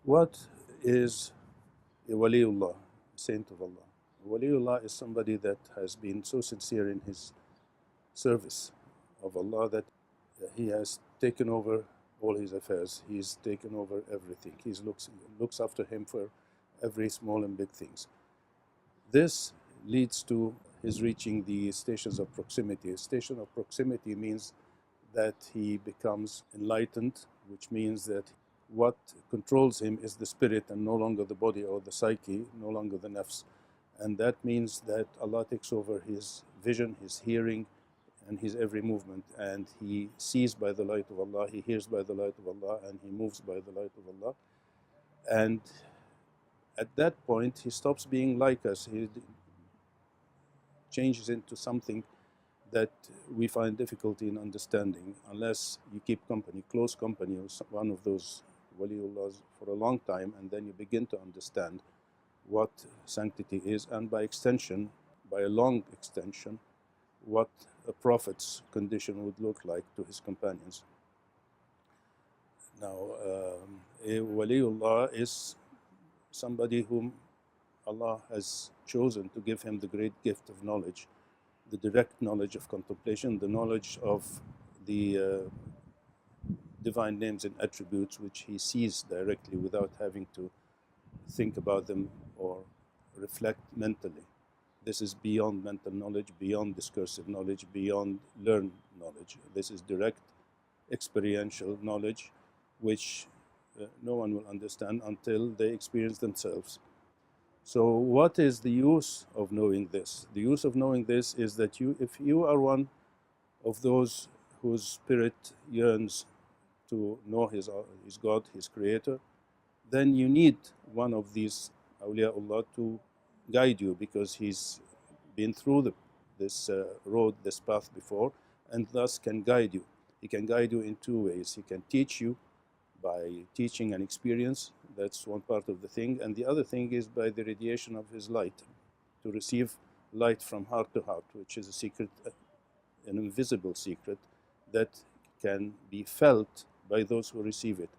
What is a waliullah, saint of Allah? A waliullah is somebody that has been so sincere in his service of Allah that he has taken over all his affairs. He's taken over everything. He looks after him for every small and big things. This leads to his reaching the stations of proximity. A station of proximity means that he becomes enlightened, which means that what controls him is the spirit and no longer the body or the psyche, no longer the nafs. And that means that Allah takes over his vision, his hearing, and his every movement. And he sees by the light of Allah, he hears by the light of Allah, and he moves by the light of Allah. And at that point, he stops being like us. He changes into something that we find difficulty in understanding unless you keep company, close company with one of those waliullahs for a long time, and then you begin to understand what sanctity is, and by extension, by a long extension, what a prophet's condition would look like to his companions. Now, a waliullah is somebody whom Allah has chosen to give him the great gift of knowledge, the direct knowledge of contemplation, the knowledge of the divine names and attributes which he sees directly without having to think about them or reflect mentally. This is beyond mental knowledge, beyond discursive knowledge, beyond learned knowledge. This is direct experiential knowledge which no one will understand until they experience themselves. So what is the use of knowing this? The use of knowing this is that if you are one of those whose spirit yearns to know his God, his creator, then you need one of these awliyaullah to guide you, because he's been through this road, this path before, and thus can guide you. He can guide you in two ways. He can teach you by teaching and experience. That's one part of the thing. And the other thing is by the radiation of his light, to receive light from heart to heart, which is a secret, an invisible secret that can be felt by those who receive it.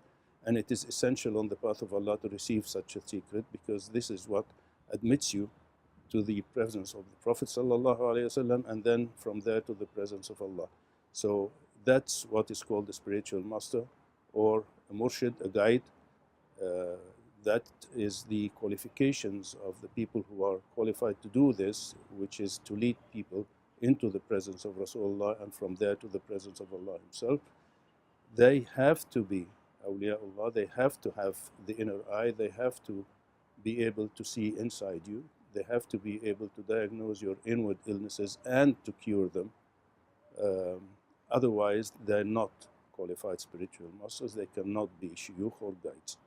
And it is essential on the path of Allah to receive such a secret, because this is what admits you to the presence of the Prophet ﷺ, and then from there to the presence of Allah. So that's what is called a spiritual master, or a murshid, a guide. That is the qualifications of the people who are qualified to do this, which is to lead people into the presence of Rasulullah, and from there to the presence of Allah himself. They have to be awliyaullah, they have to have the inner eye, they have to be able to see inside you, they have to be able to diagnose your inward illnesses and to cure them. Otherwise, they're not qualified spiritual masters, they cannot be shuyukh or guides.